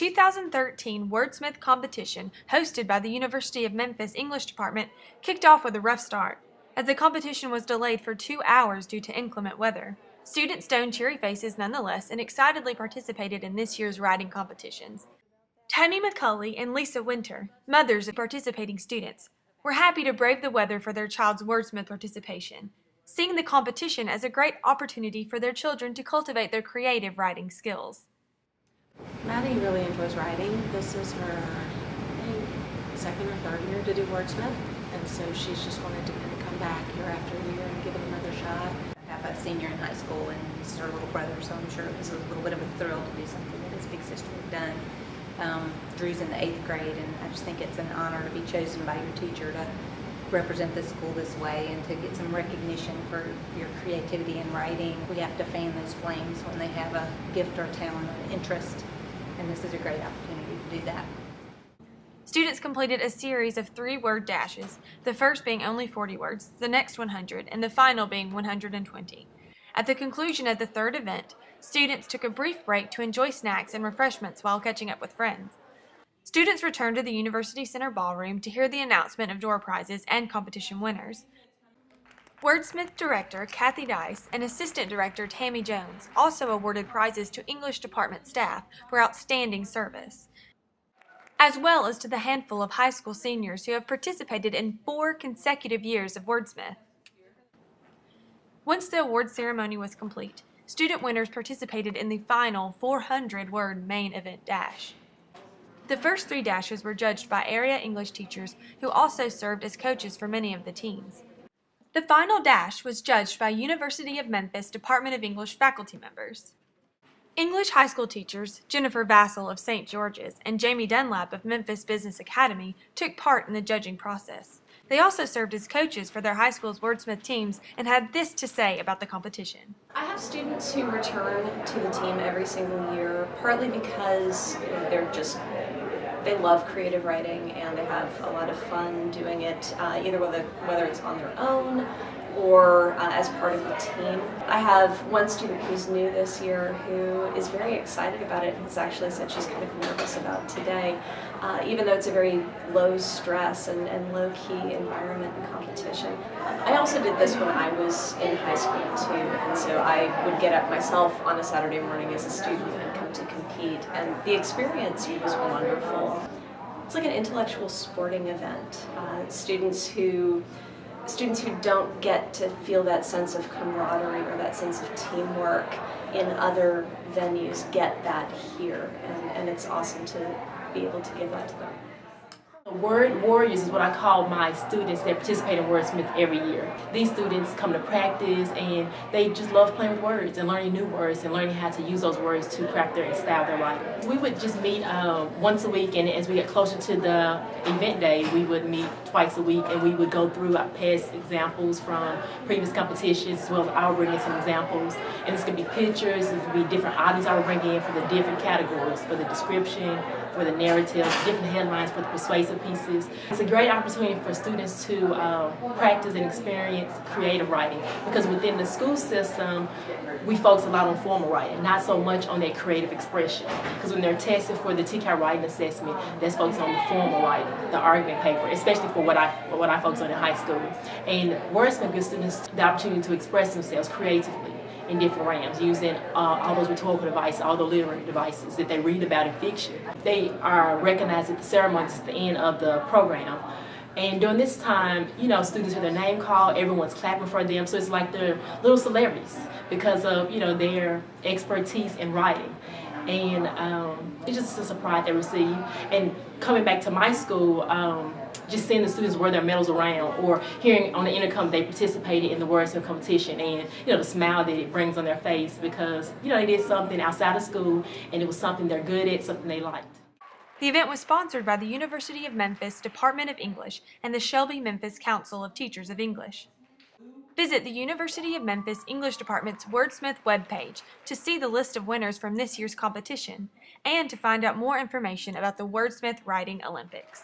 2013 WordSmith competition, hosted by the University of Memphis English Department, kicked off with a rough start, as the competition was delayed for 2 hours due to inclement weather. Students donned cheery faces nonetheless and excitedly participated in this year's writing competitions. Tammy McCulley and Lisa Winter, mothers of participating students, were happy to brave the weather for their child's WordSmith participation, seeing the competition as a great opportunity for their children to cultivate their creative writing skills. Maddie really enjoys writing. This is her, I think, second or third year to do WordSmith, and so she's just wanted to kind of come back year after year and give it another shot. I have a senior in high school, and this is her little brother, so I'm sure it was a little bit of a thrill to do something that his big sister had done. Drew's in the 8th grade, and I just think it's an honor to be chosen by your teacher to represent the school this way and to get some recognition for your creativity in writing. We have to fan those flames when they have a gift or talent or interest, and this is a great opportunity to do that. Students completed a series of 3-word dashes, the first being only 40 words, the next 100, and the final being 120. At the conclusion of the third event, students took a brief break to enjoy snacks and refreshments while catching up with friends. Students returned to the University Center ballroom to hear the announcement of door prizes and competition winners. WordSmith Director Kathy Dice and Assistant Director Tammy Jones also awarded prizes to English department staff for outstanding service, as well as to the handful of high school seniors who have participated in 4 consecutive years of WordSmith. Once the award ceremony was complete, student winners participated in the final 400-word main event dash. The first 3 dashes were judged by area English teachers who also served as coaches for many of the teams. The final dash was judged by University of Memphis Department of English faculty members. English high school teachers Jennifer Vassell of St. George's and Jamie Dunlap of Memphis Business Academy took part in the judging process. They also served as coaches for their high school's WordSmith teams and had this to say about the competition. I have students who return to the team every single year, partly because they love creative writing and they have a lot of fun doing it, either whether it's on their own or as part of the team. I have one student who's new this year who is very excited about it and has actually said she's kind of nervous about today, even though it's a very low stress and low key environment and competition. I also did this when I was in high school too, and so I would get up myself on a Saturday morning as a student and come to compete, and the experience was wonderful. It's like an intellectual sporting event. Students who don't get to feel that sense of camaraderie or that sense of teamwork in other venues get that here, and it's awesome to be able to give that to them. Word Warriors is what I call my students that participate in WordSmith every year. These students come to practice and they just love playing with words and learning new words and learning how to use those words to craft their and style their writing. We would just meet once a week, and as we get closer to the event day, we would meet twice a week, and we would go through our past examples from previous competitions, as well as I would bring in some examples. And this could be pictures, it could be different audios I would bring in for the different categories, for the description, for the narrative, different headlines for the persuasive pieces. It's a great opportunity for students to practice and experience creative writing, because within the school system, we focus a lot on formal writing, not so much on that creative expression. Because when they're tested for the TCAR writing assessment, that's focused on the formal writing, the argument paper, especially for what I focus on in high school. And WordSmith gives students the opportunity to express themselves creatively in different realms, using all those rhetorical devices, all the literary devices that they read about in fiction. They are recognized at the ceremonies at the end of the program. And during this time, students hear their name called, everyone's clapping for them, so it's like they're little celebrities because of, their expertise in writing. And it's just a surprise they receive. And coming back to my school, just seeing the students wear their medals around, or hearing on the intercom they participated in the WordSmith competition, and the smile that it brings on their face because they did something outside of school and it was something they're good at, something they liked. The event was sponsored by the University of Memphis Department of English and the Shelby-Memphis Council of Teachers of English. Visit the University of Memphis English Department's WordSmith webpage to see the list of winners from this year's competition and to find out more information about the WordSmith Writing Olympics.